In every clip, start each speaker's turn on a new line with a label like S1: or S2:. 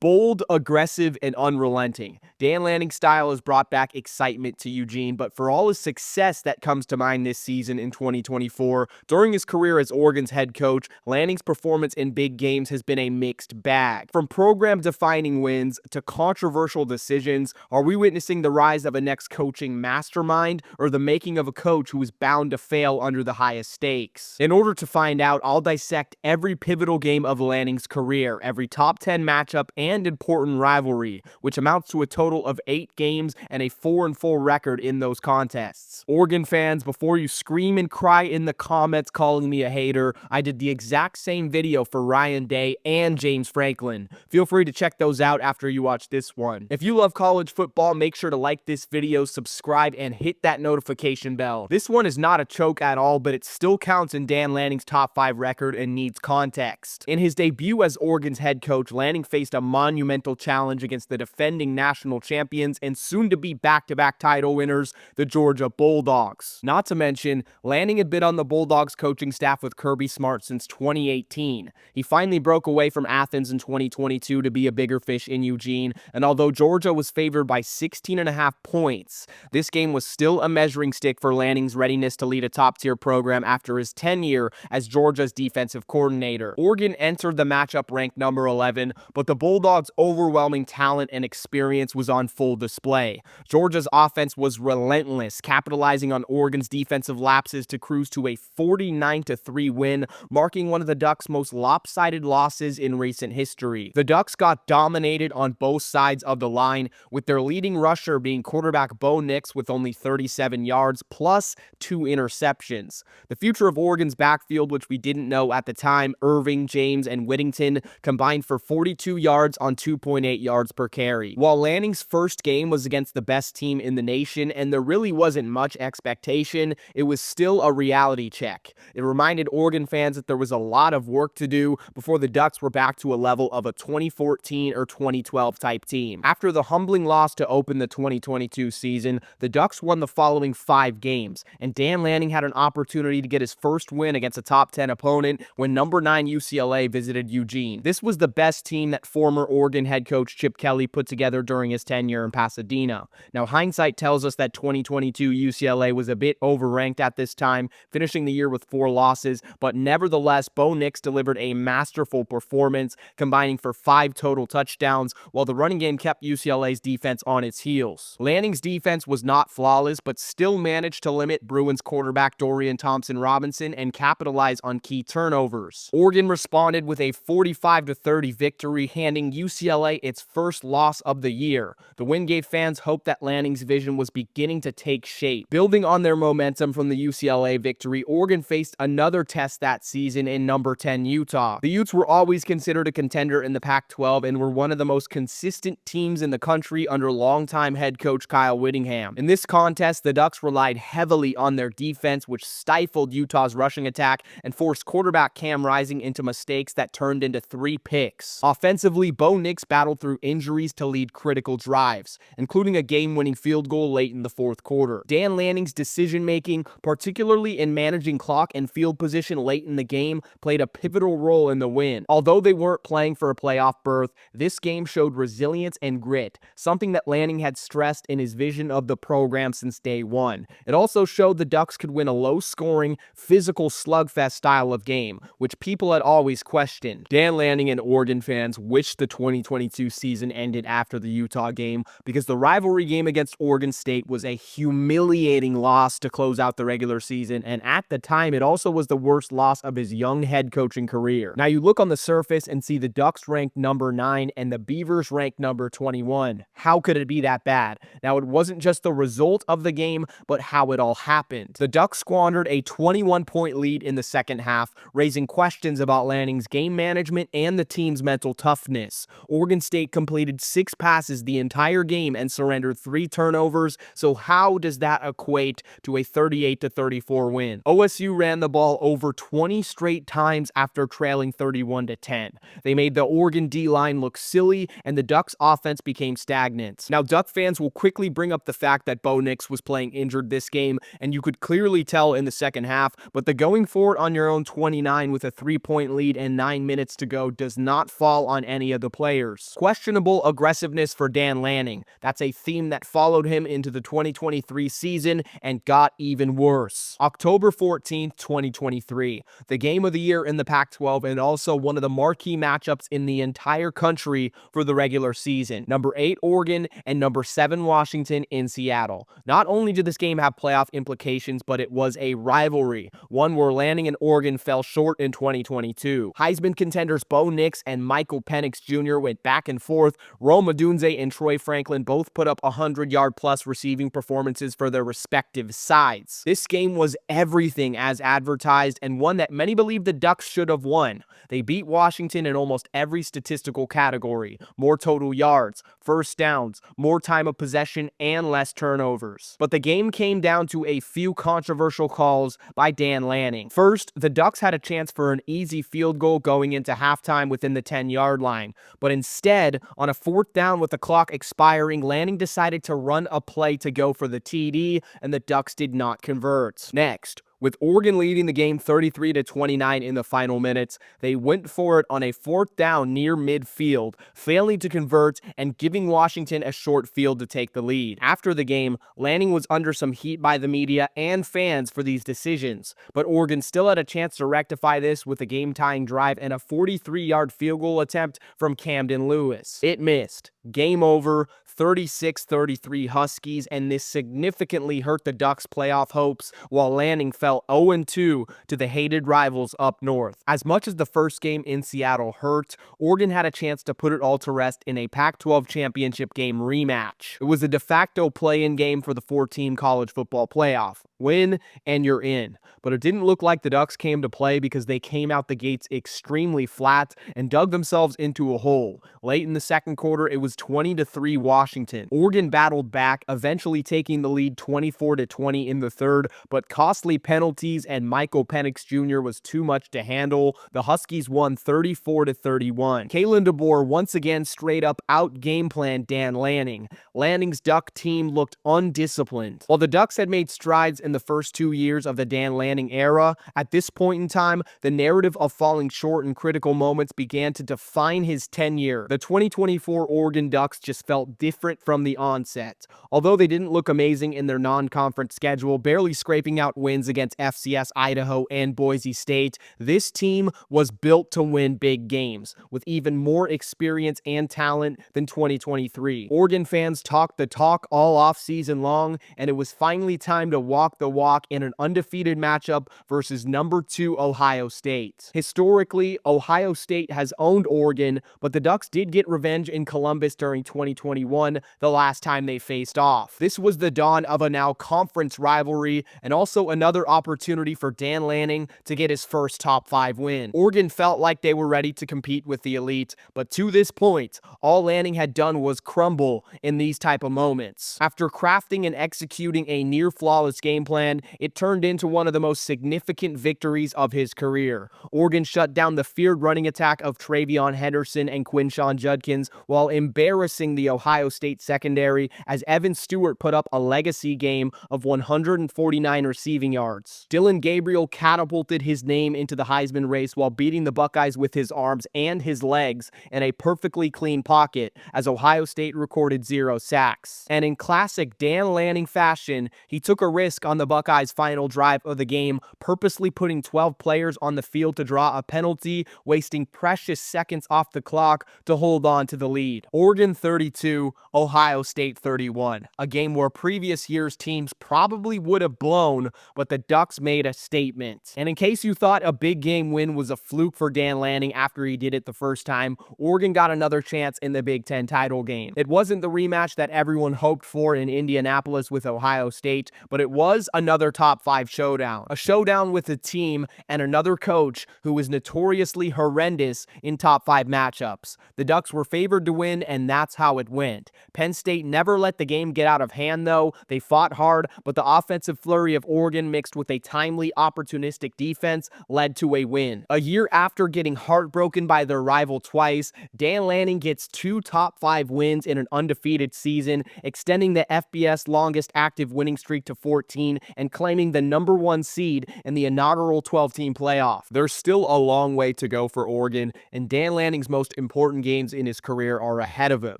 S1: Bold, aggressive, and unrelenting. Dan Lanning's style has brought back excitement to Eugene, but for all his success that comes to mind this season in 2024, during his career as Oregon's head coach, Lanning's performance in big games has been a mixed bag. From program-defining wins to controversial decisions, are we witnessing the rise of a next coaching mastermind or the making of a coach who is bound to fail under the highest stakes? In order to find out, I'll dissect every pivotal game of Lanning's career, every top 10 matchup, and important rivalry, which amounts to a total of 8 games and a 4-4 record in those contests. Oregon fans, before you scream and cry in the comments calling me a hater, I did the exact same video for Ryan Day and James Franklin. Feel free to check those out after you watch this one. If you love college football, make sure to like this video, subscribe, and hit that notification bell. This one is not a choke at all, but it still counts in Dan Lanning's top 5 record and needs context. In his debut as Oregon's head coach, Lanning faced a monumental challenge against the defending national champions and soon-to-be back-to-back title winners, the Georgia Bulldogs. Not to mention, Lanning had been on the Bulldogs coaching staff with Kirby Smart since 2018. He finally broke away from Athens in 2022 to be a bigger fish in Eugene, and although Georgia was favored by 16.5 points, this game was still a measuring stick for Lanning's readiness to lead a top-tier program after his tenure as Georgia's defensive coordinator. Oregon entered the matchup ranked number 11, but the Bulldogs' overwhelming talent and experience was on full display. Georgia's offense was relentless, capitalizing on Oregon's defensive lapses to cruise to a 49-3 win, marking one of the Ducks' most lopsided losses in recent history. The Ducks got dominated on both sides of the line, with their leading rusher being quarterback Bo Nix with only 37 yards plus 2 interceptions. The future of Oregon's backfield, which we didn't know at the time, Irving, James, and Whittington, combined for 42 yards on 2.8 yards per carry. While Lanning's first game was against the best team in the nation and there really wasn't much expectation, it was still a reality check. It reminded Oregon fans that there was a lot of work to do before the Ducks were back to a level of a 2014 or 2012 type team. After the humbling loss to open the 2022 season, the Ducks won the following 5 games, and Dan Lanning had an opportunity to get his first win against a top 10 opponent when number 9 UCLA visited Eugene. This was the best team that former Oregon head coach Chip Kelly put together during his tenure in Pasadena. Now, hindsight tells us that 2022 UCLA was a bit overranked at this time, finishing the year with 4 losses, but nevertheless, Bo Nix delivered a masterful performance, combining for 5 total touchdowns, while the running game kept UCLA's defense on its heels. Lanning's defense was not flawless, but still managed to limit Bruins quarterback Dorian Thompson-Robinson and capitalize on key turnovers. Oregon responded with a 45-30 victory, handing UCLA its first loss of the year. The win gave fans hope that Lanning's vision was beginning to take shape. Building on their momentum from the UCLA victory, Oregon faced another test that season in number 10 Utah. The Utes were always considered a contender in the Pac-12 and were one of the most consistent teams in the country under longtime head coach Kyle Whittingham. In this contest, the Ducks relied heavily on their defense, which stifled Utah's rushing attack and forced quarterback Cam Rising into mistakes that turned into 3 picks. Offensively, Bo Nix battled through injuries to lead critical drives, including a game-winning field goal late in the 4th quarter. Dan Lanning's decision-making, particularly in managing clock and field position late in the game, played a pivotal role in the win. Although they weren't playing for a playoff berth, this game showed resilience and grit, something that Lanning had stressed in his vision of the program since day one. It also showed the Ducks could win a low-scoring, physical slugfest style of game, which people had always questioned. Dan Lanning and Oregon fans wished the 2022 season ended after the Utah game because the rivalry game against Oregon State was a humiliating loss to close out the regular season, and at the time it also was the worst loss of his young head coaching career. Now you look on the surface and see the Ducks ranked number 9 and the Beavers ranked number 21. How could it be that bad? Now it wasn't just the result of the game, but how it all happened. The Ducks squandered a 21-point lead in the second half, raising questions about Lanning's game management and the team's mental toughness. Oregon State completed 6 passes the the entire game and surrendered 3 turnovers, so how does that equate to a 38-34 win? OSU ran the ball over 20 straight times after trailing 31-10. They made the Oregon D-line look silly, and the Ducks' offense became stagnant. Now, Duck fans will quickly bring up the fact that Bo Nix was playing injured this game, and you could clearly tell in the second half, but the going for it on your own 29 with a 3-point lead and 9 minutes to go does not fall on any of the players. Questionable aggressiveness for Dan Lanning. That's a theme that followed him into the 2023 season and got even worse. October 14th, 2023. The game of the year in the Pac-12 and also one of the marquee matchups in the entire country for the regular season. Number 8 Oregon and number 7 Washington in Seattle. Not only did this game have playoff implications, but it was a rivalry, one where Lanning and Oregon fell short in 2022. Heisman contenders Bo Nix and Michael Penix Jr. went back and forth. Rome Odunze and Troy Franklin both put up 100-yard-plus receiving performances for their respective sides. This game was everything as advertised and one that many believe the Ducks should have won. They beat Washington in almost every statistical category: more total yards, first downs, more time of possession, and less turnovers. But the game came down to a few controversial calls by Dan Lanning. First, the Ducks had a chance for an easy field goal going into halftime within the 10-yard line, but instead, on a 4th down with the clock expiring, Lanning decided to run a play to go for the TD, and the Ducks did not convert. Next, with Oregon leading the game 33-29 in the final minutes, they went for it on a 4th down near midfield, failing to convert and giving Washington a short field to take the lead. After the game, Lanning was under some heat by the media and fans for these decisions, but Oregon still had a chance to rectify this with a game-tying drive and a 43-yard field goal attempt from Camden Lewis. It missed. Game over, 36-33 Huskies, and this significantly hurt the Ducks' playoff hopes, while Lanning fell 0-2 to the hated rivals up north. As much as the first game in Seattle hurt, Oregon had a chance to put it all to rest in a Pac-12 championship game rematch. It was a de facto play-in game for the 4-team college football playoff. Win, and you're in. But it didn't look like the Ducks came to play because they came out the gates extremely flat and dug themselves into a hole. Late in the second quarter, it was 20-3 Washington. Oregon battled back, eventually taking the lead 24-20 in the third, but costly penalties and Michael Penix Jr. was too much to handle. The Huskies won 34-31. Kalen DeBoer once again straight up out-game planned Dan Lanning. Lanning's Duck team looked undisciplined. While the Ducks had made strides in the first 2 years of the Dan Lanning era, at this point in time, the narrative of falling short in critical moments began to define his tenure. The 2024 Oregon Ducks just felt different from the onset. Although they didn't look amazing in their non-conference schedule, barely scraping out wins against FCS Idaho and Boise State, this team was built to win big games, with even more experience and talent than 2023. Oregon fans talked the talk all offseason long, and it was finally time to walk the walk in an undefeated matchup versus number 2 Ohio State. Historically, Ohio State has owned Oregon, but the Ducks did get revenge in Columbus during 2021, the last time they faced off. This was the dawn of a now conference rivalry and also another opportunity for Dan Lanning to get his first top 5 win. Oregon felt like they were ready to compete with the elite, but to this point, all Lanning had done was crumble in these type of moments. After crafting and executing a near-flawless game plan, it turned into one of the most significant victories of his career. Oregon shut down the feared running attack of Travion Henderson and Quinshon Judkins while embarrassing the Ohio State secondary as Evan Stewart put up a legacy game of 149 receiving yards. Dylan Gabriel catapulted his name into the Heisman race while beating the Buckeyes with his arms and his legs in a perfectly clean pocket as Ohio State recorded 0 sacks. And in classic Dan Lanning fashion, he took a risk on the Buckeyes' final drive of the game, purposely putting 12 players on the field to draw a penalty, wasting precious seconds off the clock to hold on to the lead. Oregon 32, Ohio State 31. A game where previous year's teams probably would have blown, but the Ducks made a statement. And in case you thought a big game win was a fluke for Dan Lanning after he did it the first time, Oregon got another chance in the Big Ten title game. It wasn't the rematch that everyone hoped for in Indianapolis with Ohio State, but it was another top 5 showdown. A showdown with a team and another coach who was notoriously horrendous in top 5 matchups. The Ducks were favored to win, and that's how it went. night. Penn State never let the game get out of hand, though. They fought hard, but the offensive flurry of Oregon mixed with a timely, opportunistic defense led to a win. A year after getting heartbroken by their rival twice, Dan Lanning gets 2 top-5 wins in an undefeated season, extending the FBS longest active winning streak to 14 and claiming the #1 seed in the inaugural 12-team playoff. There's still a long way to go for Oregon, and Dan Lanning's most important games in his career are ahead of him.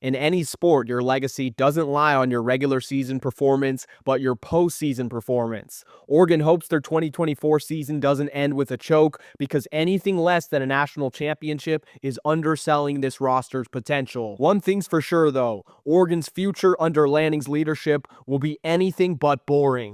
S1: In any sport, your legacy doesn't lie on your regular season performance, but your postseason performance. Oregon hopes their 2024 season doesn't end with a choke, because anything less than a national championship is underselling this roster's potential. One thing's for sure, though, Oregon's future under Lanning's leadership will be anything but boring.